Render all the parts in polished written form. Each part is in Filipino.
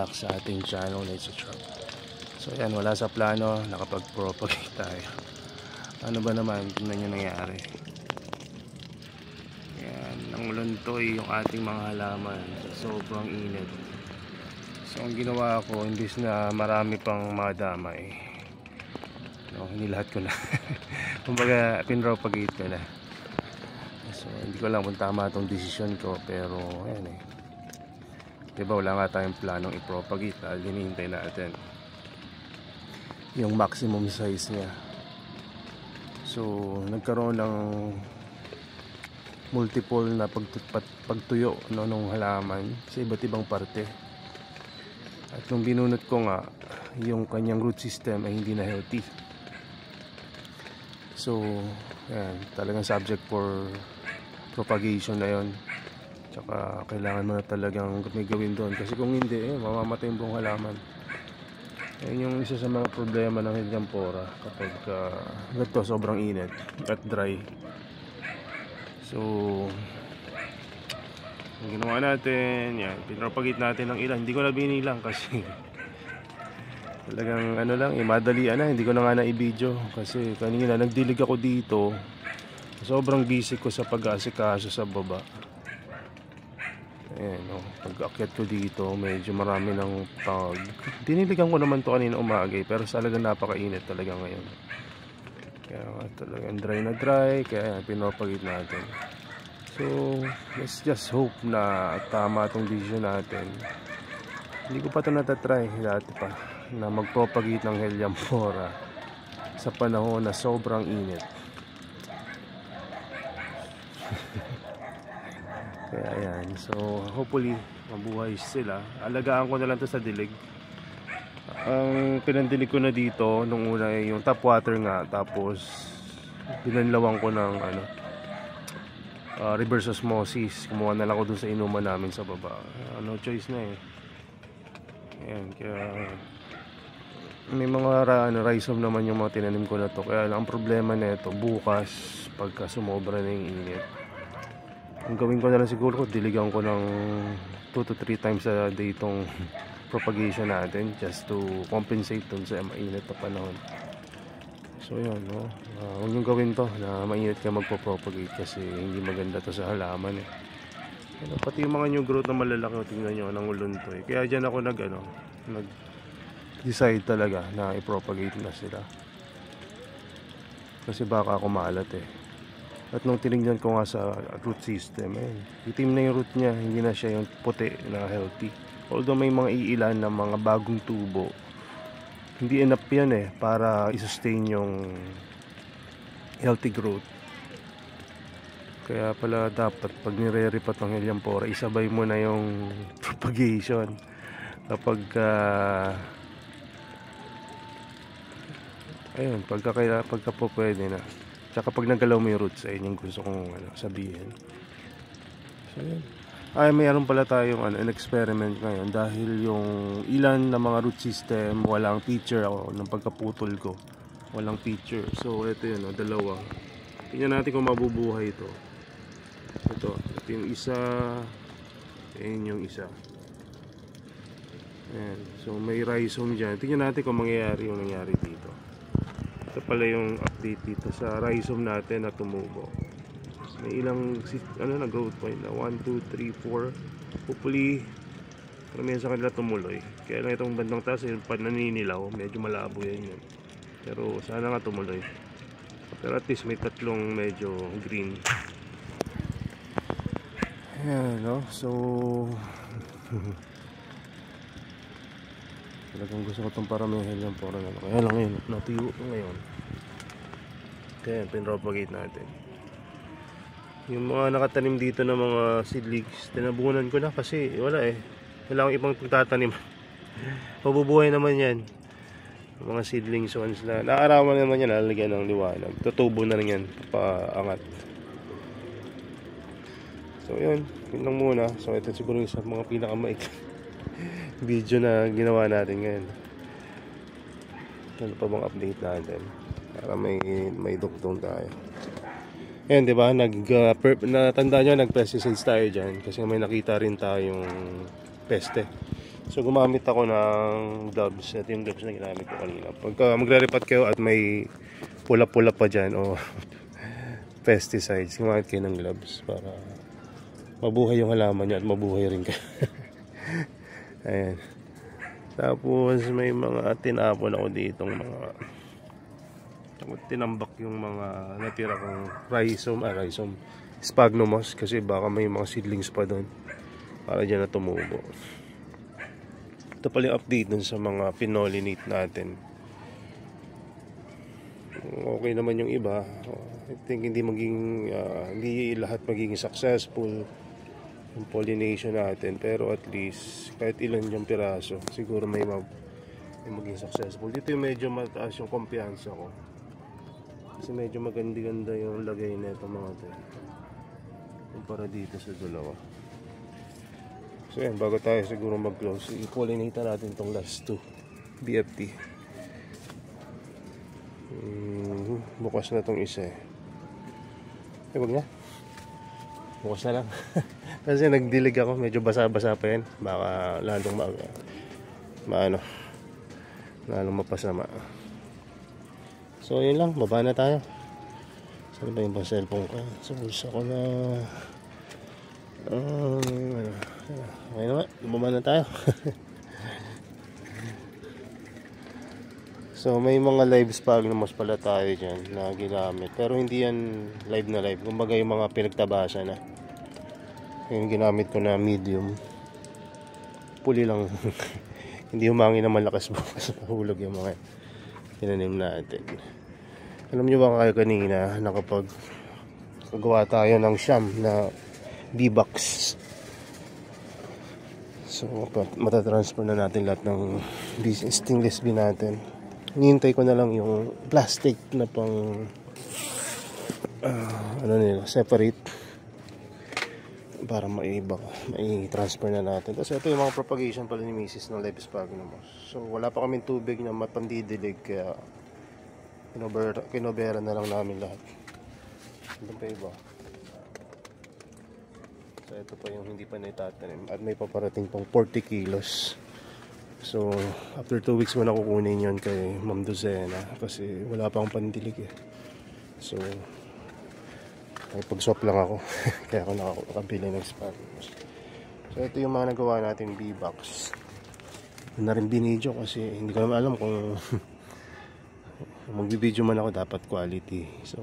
back sa ating channel Nature Truck. So yan, wala sa plano, nakapag-propagate tayo. Ano ba naman, tingnan nyo nangyari. Yan, nanguluntoy yung ating mga halaman sa sobrang init. So ang ginawa ko, imbis na marami pang madamay, hinilahat ko na. Kumbaga pinropagate ko na. So hindi ko lang kung tama itong desisyon ko, pero ayan eh, diba wala nga tayong planong i-propagate dahil hinihintay natin yung maximum size niya. So nagkaroon ng multiple na pagtuyo ng halaman sa iba't ibang parte. At nung binunot ko nga, yung kanyang root system ay hindi na healthy. So yan, talagang subject for propagation na yon. Tsaka kailangan mo na talagang may gawin doon, kasi kung hindi, mamamatay yung buong halaman. Yan yung isa sa mga problema ng Helianthera kapag ganito, sobrang init at dry. So ang ginawa natin, yan, pinropagate natin ng ilan. Hindi ko na binilang kasi talagang ano lang, madalian na. Hindi ko na nga na-i-video kasi kanina nagdilig ako dito. Sobrang busy ko sa pag-aasikaso sa baba. Ayan, pag-akyat ko dito, medyo marami ng tag. Diniligan ko naman to kanina umaga, pero talagang napakainit talaga ngayon. Kaya talagang dry na dry, kaya pinropagate natin. So let's just hope na tama itong decision natin. Hindi ko pa ito natatry dati pa na mag-propagate ng Helianthera sa panahon na sobrang init. Kaya yan, so hopefully mabuhay sila. Alagaan ko na lang to sa dilig. Ang pinandilig ko na dito nung una ay yung top water nga, tapos pinanlawang ko ng reverse osmosis. Kumuha na lang ako dun sa inuman namin sa baba. No choice na eh. Ayan, kaya may mga rhizome naman yung mga tinanim ko na to. Kaya lang ang problema nito bukas pagka sumobra na yung init, ang gawin ko na lang siguro, diligan ko ng 2 to 3 times a day itong propagation natin, just to compensate dun sa mainit na panahon. So yun, huwag nyo gawin to na mainit ka magpo-propagate kasi hindi maganda to sa halaman eh. Pati yung mga new growth na malalaki, tingnan nyo, nanguluntoy. Kaya dyan ako nag-decide talaga na i-propagate na sila, kasi baka ako maalat eh. At nung tinignan ko nga sa root system, itim na yung root niya, hindi na siya yung puti na healthy. Although may mga iilan na mga bagong tubo, hindi enough yan eh para i-sustain yung healthy growth. Kaya pala dapat pag nire-repat ng Helianthera, isabay mo na yung propagation kapag ayun, pagka po pwede na. Tsaka pag nagalaw mo yung roots, ayun yung gusto kong sabihin. So yun. Mayroon pala tayong an experiment ngayon, dahil yung ilan na mga root system walang feature ako ng pagkaputol ko. Walang feature. So ito yun, dalawa. Tingnan natin kung mabubuhay ito. Ito yung isa. Ayun yung isa. Ayan. So may rhizome dyan. Tingnan natin kung mangyayari yung nangyari dito. Ito pala yung update dito sa rhizome natin na tumubo. May ilang na growth point na 1, 2, 3, 4. Hopefully karamihan sa kanila tumuloy. Kaya lang itong bandang taas yung naninilaw, medyo malabo yan. Pero sana nga tumuloy. Pero at least may tatlong medyo green. Ayan, no? So talagang gusto ko itong parang may Helianthera na. Kaya lang ngayon, natuyo ngayon. Kaya pinropagate natin. Yung mga nakatanim dito ng mga seedlings, tinabunan ko na kasi wala eh. Wala akong ibang pagtatanim. Mabubuhay naman yan. Mga seedlings ones na naarawan naman yan, lalagyan ng liwanag. Tutubo na rin yan, paangat. So yun, yun lang muna. So ito siguro yung sa mga pinakamait video na ginawa natin ngayon. Ano pa bang update natin para may dugtong tayo. Ayan, diba? Natanda nyo, nag-pesticides tayo dyan kasi may nakita rin tayong peste. So gumamit ako ng gloves. Ito yung gloves na ginamit ko kanina. Pagka magre-repat kayo at may pula-pula pa dyan o pesticides, gumamit kayo ng gloves para mabuhay yung halaman nyo at mabuhay rin kayo. Ayan. Tapos may mga tinapon ako ditong mga tinambak yung mga natira kong rhizome, sphagnum moss, kasi baka may mga seedlings pa doon para dyan na tumubo. Ito pala yung update dun sa mga pinollinate natin. Okay naman yung iba. I think hindi lahat magiging successful yung pollination natin, pero at least kahit ilan yung piraso siguro may maging successful. Dito yung medyo mataas yung kumpiyansa ko kasi medyo maganda yung lagay na ito mga ito kumpara dito sa dalawa. So yan, bago tayo siguro mag-close, i-pollinate natin itong last 2 BFT. Bukas na itong isa eh. Wag na, bukas na lang. Kasi nagdilig ako, medyo basa-basa pa yan, baka lalong lalong mapasama. So yun lang, baba na tayo. Saan ba yung bang cellphone ko? So bulsa ko na. Okay naman, bumaba na tayo. So may mga live sphagnum moss pala tayo dyan na ginamit, pero hindi yan live na live, kumbaga yung mga pinagtabasa na. Yung ginamit ko na medium, puli lang. Hindi humangin na malakas bukas, mahulog yung mga tinanim natin. Alam nyo ba kayo kanina, nakapagawa tayo ng siyam na B-box. So matatransfer na natin lahat ng stainless bin natin. Hinihintay ko na lang yung plastic na pang separate para mai-transfer na natin. Kasi ito yung mga propagation pala ni Mrs. ng live sphagnum moss. So wala pa kaming tubig na mapandidilig, kaya kinobera na lang namin lahat. Ito pa iba. So ito pa yung hindi pa naitatanim at may paparating pang 40 kilos. So after 2 weeks mo na kukunin yun kay Ma'am Dozena kasi wala pa akong pandilig eh. So ay pag-swap lang ako. Kaya ako nakabili ng sphagnum moss. So ito yung mga nagawa natin B-box. Ito na rin binidyo kasi hindi ko naman alam kung magbibideo man ako dapat quality. So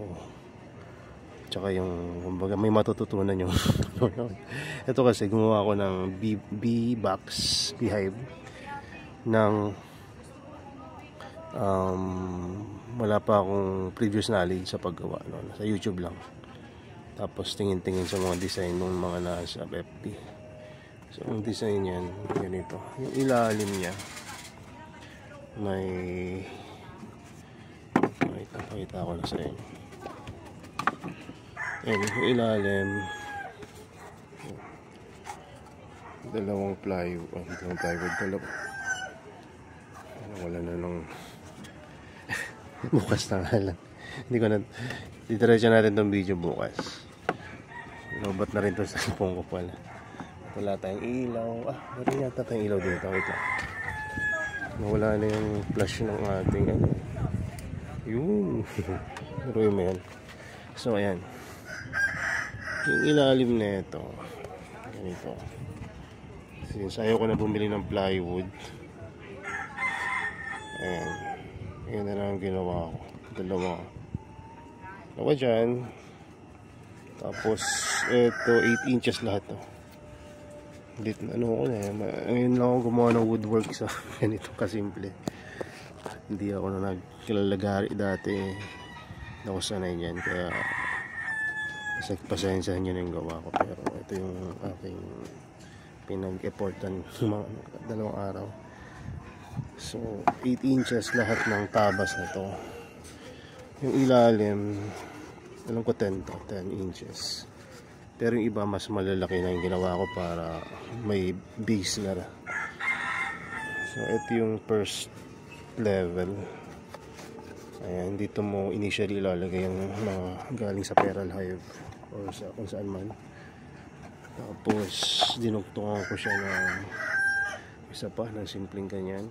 tsaka yung kumbaga may matututunan yung ito kasi gumawa ako ng B-box beehive ng wala pa akong previous knowledge sa paggawa sa YouTube lang. Tapos tingin-tingin sa mga design ng mga nasa FB. So yung design yan ganito. Yung ilalim niya may pakita ko na sa inyo. Yan, yung ilalim dalawang plywood, wala na nung bukas na nga lang. Hindi ko na didiretso natin tong video bukas. Lobat na rin to sa cellphone ko pala. Wala tayong ilaw. Meron yata tayong ilaw dito. Wait lang. Nawala na yung flash ng ating yun. Pero mo yan. So ayan, yung ilalim na ito ganito. Since ayaw ko na bumili ng plywood, ayan, yun na lang ang ginawa ko. Dalawa dyan. Tapos ito 8 inches lahat to. Ano ko na ngayon lang ako gumawa ng woodwork sa ganito kasimple. Hindi ako na nagkilalagari dati, hindi ako sanay dyan, kaya pasensyahan nyo na yung gawa ko. Pero ito yung aking pinag-effortan mga dalawang araw. So 8 inches lahat ng tabas na to. Yung ilalim alam ko 10 inches, pero yung iba mas malalaki na yung ginawa ko para may base na. So ito yung first level. Ayan, dito mo initially ilalagay yung mga galing sa feral hive or sa kung saan man. Tapos dinugtungan ko siya ng Isa pa ng simpleng ganyan.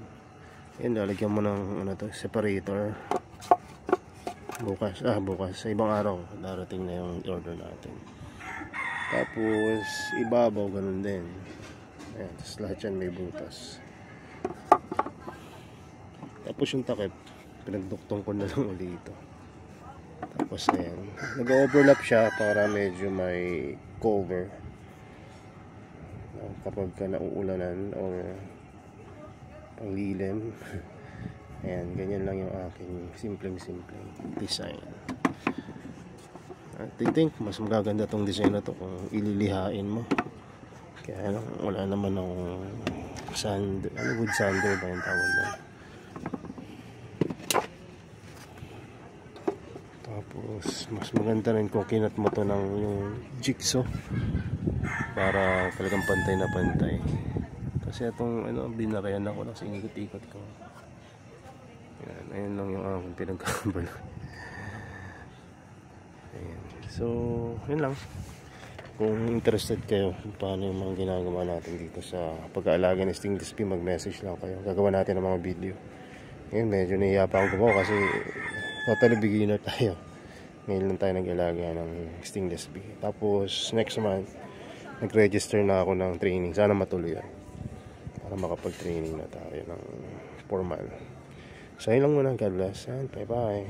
Yan, lalagyan mo ng ano to, separator. Bukas sa ibang araw darating na yung order natin. Tapos ibabaw ganun din. Ayan, tapos lahat yan may butas. Tapos yung takip pinagduktong ko na lang ulit ito. Tapos ayan, nag-overlap siya para medyo may cover kapag ka nauulanan o panglilim. Ayan, ganyan lang yung aking simpleng design. At I think mas magaganda tong design na to kung ililihain mo. Kaya lang wala naman akong wood sander ba yung tawag doon. Tapos mas maganda rin kung kinat mo to ng yung jigsaw para talagang pantay na pantay. Kasi itong binarayan ako lang sa ikot-ikot ko. Ayan, ayun lang yung aking pinagkakabala. Ayan. So, yun lang. Kung interested kayo paano yung mga ginagawa natin dito sa pag-aalaga ng stainless steel, mag-message lang kayo. Gagawa natin ng mga video. Ngayon, medyo nahiya pa ako gumawa kasi totally beginner tayo. Ngayon lang tayo nag-alaga ng stainless steel. Tapos, next month, nag-register na ako ng training. Sana matuloy yan. Para makapag-training na tayo ng formal. So, yun lang muna. God bless and bye-bye.